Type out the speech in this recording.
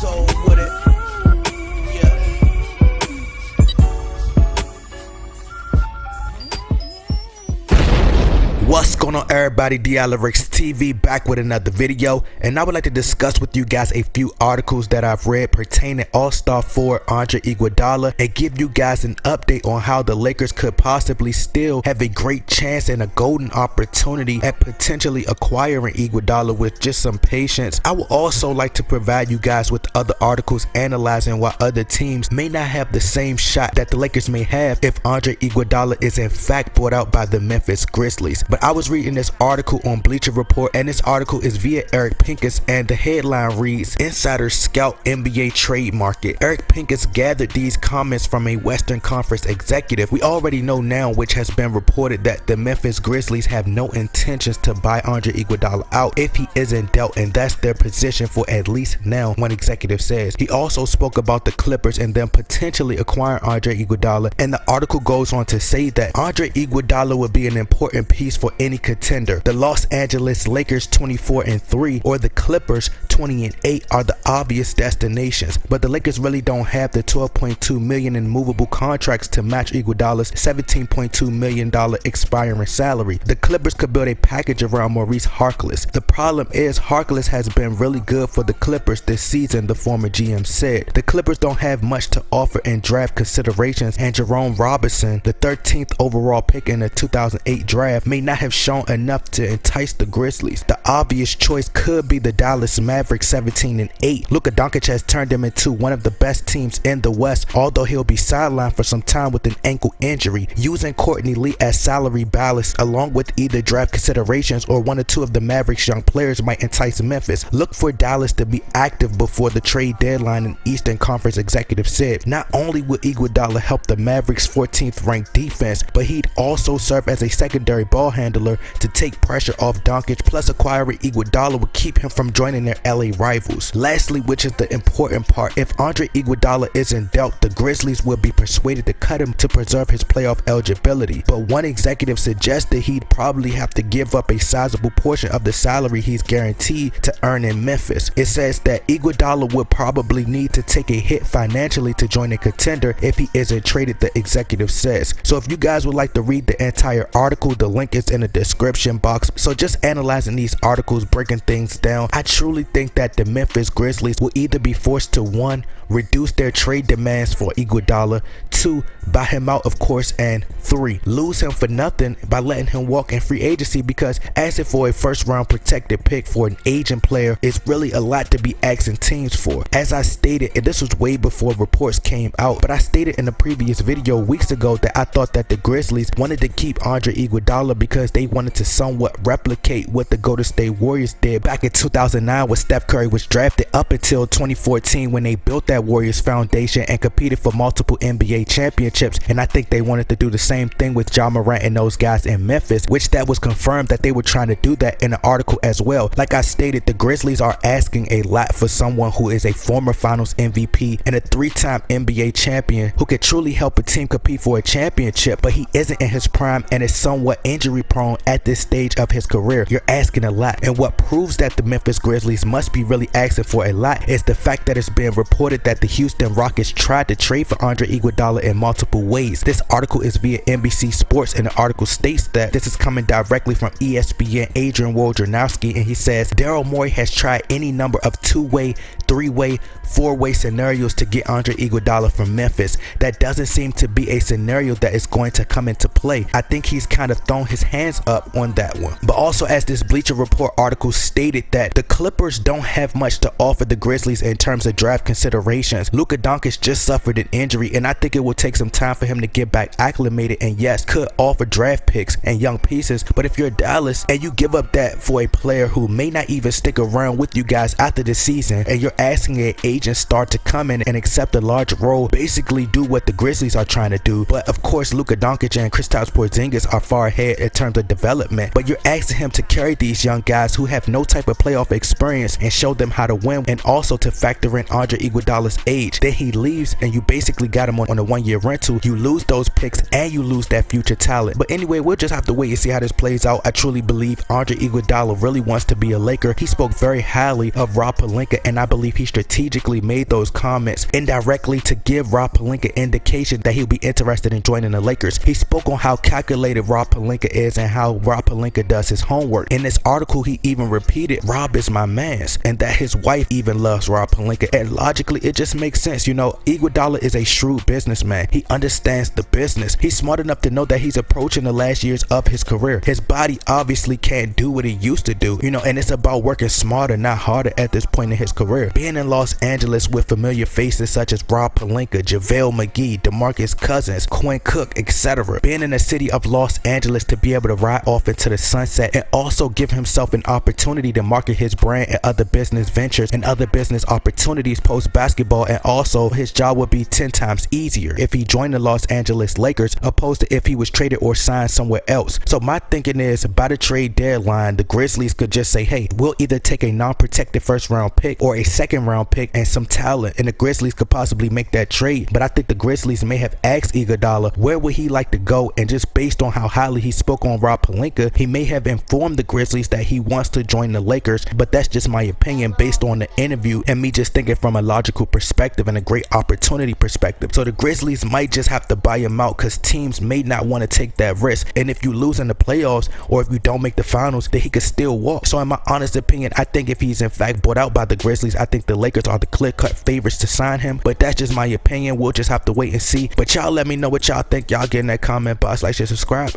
soul with it. Yeah. What's going on, everybody? Dialerix TV back with another video, and I would like to discuss with you guys a few articles that I've read pertaining All-Star forward Andre Iguodala and give you guys an update on how the Lakers could possibly still have a great chance and a golden opportunity at potentially acquiring Iguodala with just some patience. I would also like to provide you guys with other articles analyzing why other teams may not have the same shot that the Lakers may have if Andre Iguodala is in fact bought out by the Memphis Grizzlies. But I was reading this article on Bleacher Report, and this article is via Eric Pincus, and the headline reads, "Insiders Scout NBA Trade Market." Eric Pincus gathered these comments from a Western Conference executive. We already know now, which has been reported, that the Memphis Grizzlies have no intentions to buy Andre Iguodala out if he isn't dealt, and that's their position for at least now, one executive says. He also spoke about the Clippers and them potentially acquiring Andre Iguodala, and the article goes on to say that Andre Iguodala would be an important piece for any contender. The Los Angeles Lakers 24-3 or the Clippers 20-8 are the obvious destinations, but the Lakers really don't have the $12.2 million in movable contracts to match Iguodala's $17.2 million expiring salary. The Clippers could build a package around Maurice Harkless. The problem is Harkless has been really good for the Clippers this season, the former GM said. The Clippers don't have much to offer in draft considerations, and Jerome Robinson, the 13th overall pick in the 2008 draft, may not have shown enough to entice the Grizzlies. The obvious choice could be the Dallas Mavericks 17-8. Luka Doncic has turned them into one of the best teams in the West, although he'll be sidelined for some time with an ankle injury. Using Courtney Lee as salary ballast along with either draft considerations or one or two of the Mavericks' young players might entice Memphis. Look for Dallas to be active before the trade deadline, an Eastern Conference executive said. Not only will Iguodala help the Mavericks' 14th ranked defense, but he'd also serve as a secondary ball handler to take pressure off Doncic, plus acquiring Iguodala would keep him from joining their LA rivals. Lastly, which is the important part, if Andre Iguodala isn't dealt, the Grizzlies will be persuaded to cut him to preserve his playoff eligibility. But one executive suggested he'd probably have to give up a sizable portion of the salary he's guaranteed to earn in Memphis. It says that Iguodala would probably need to take a hit financially to join a contender if he isn't traded, the executive says. So if you guys would like to read the entire article, the link is in the description box. So just analyzing these articles, breaking things down, I truly think that the Memphis Grizzlies will either be forced to 1. Reduce their trade demands for Iguodala, 2. Buy him out, of course, and 3. Lose him for nothing by letting him walk in free agency, because asking for a first round protected pick for an aging player is really a lot to be asking teams for. As I stated, and this was way before reports came out, but I stated in a previous video weeks ago that I thought that the Grizzlies wanted to keep Andre Iguodala because they wanted to somewhat replicate what the Golden State Warriors did back in 2009 when Steph Curry was drafted, up until 2014 when they built that Warriors foundation and competed for multiple NBA championships. And I think they wanted to do the same thing with Ja Morant and those guys in Memphis, which that was confirmed that they were trying to do that in the article as well. Like I stated, the Grizzlies are asking a lot for someone who is a former Finals MVP and a 3-time NBA champion who could truly help a team compete for a championship, but he isn't in his prime and is somewhat injury prone at this stage of his career. You're asking a lot, and what proves that the Memphis Grizzlies must be really asking for a lot is the fact that it's been reported that the Houston Rockets tried to trade for Andre Iguodala in multiple ways. This article is via NBC Sports, and the article states that this is coming directly from ESPN Adrian Wojnarowski, and he says Daryl Morey has tried any number of 2-way, 3-way, 4-way scenarios to get Andre Iguodala from Memphis. That doesn't seem to be a scenario that is going to come into play. I think he's kind of thrown his hands up on that one. But also, as this Bleacher Report article stated, that the Clippers don't have much to offer the Grizzlies in terms of draft considerations. Luka Doncic just suffered an injury, and I think it will take some time for him to get back acclimated, and yes, could offer draft picks and young pieces. But if you're Dallas and you give up that for a player who may not even stick around with you guys after the season, and you're asking an agent star to come in and accept a large role, basically do what the Grizzlies are trying to do. But of course, Luka Doncic and Kristaps Porzingis are far ahead in terms of development, but you're asking him to carry these young guys who have no type of playoff experience and show them how to win, and also to factor in Andre Iguodala's age. Then he leaves and you basically got him on a 1-year rental. You lose those picks and you lose that future talent. But anyway, we'll just have to wait and see how this plays out. I truly believe Andre Iguodala really wants to be a Laker. He spoke very highly of Rob Pelinka, and I believe believe he strategically made those comments indirectly to give Rob Pelinka indication that he'll be interested in joining the Lakers. He spoke on how calculated Rob Pelinka is and how Rob Pelinka does his homework. In this article, he even repeated, "Rob is my mans," and that his wife even loves Rob Pelinka. And logically, it just makes sense. You know, Iguodala is a shrewd businessman. He understands the business. He's smart enough to know that he's approaching the last years of his career. His body obviously can't do what he used to do, you know, and it's about working smarter, not harder at this point in his career. Being in Los Angeles with familiar faces such as Rob Pelinka, JaVale McGee, DeMarcus Cousins, Quinn Cook, etc. Being in the city of Los Angeles to be able to ride off into the sunset and also give himself an opportunity to market his brand and other business ventures and other business opportunities post basketball, and also his job would be 10 times easier if he joined the Los Angeles Lakers opposed to if he was traded or signed somewhere else. So my thinking is, by the trade deadline, the Grizzlies could just say, hey, we'll either take a non-protected first round pick or a second round pick and some talent, and the Grizzlies could possibly make that trade. But I think the Grizzlies may have asked Iguodala where would he like to go, and just based on how highly he spoke on Rob Pelinka, he may have informed the Grizzlies that he wants to join the Lakers. But that's just my opinion based on the interview and me just thinking from a logical perspective and a great opportunity perspective. So the Grizzlies might just have to buy him out because teams may not want to take that risk, and if you lose in the playoffs or if you don't make the finals, then he could still walk. So in my honest opinion, I think if he's in fact bought out by the Grizzlies, I think the Lakers are the clear-cut favorites to sign him. But that's just my opinion. We'll just have to wait and see. But y'all let me know what y'all think. Y'all get in that comment box, like, share, subscribe.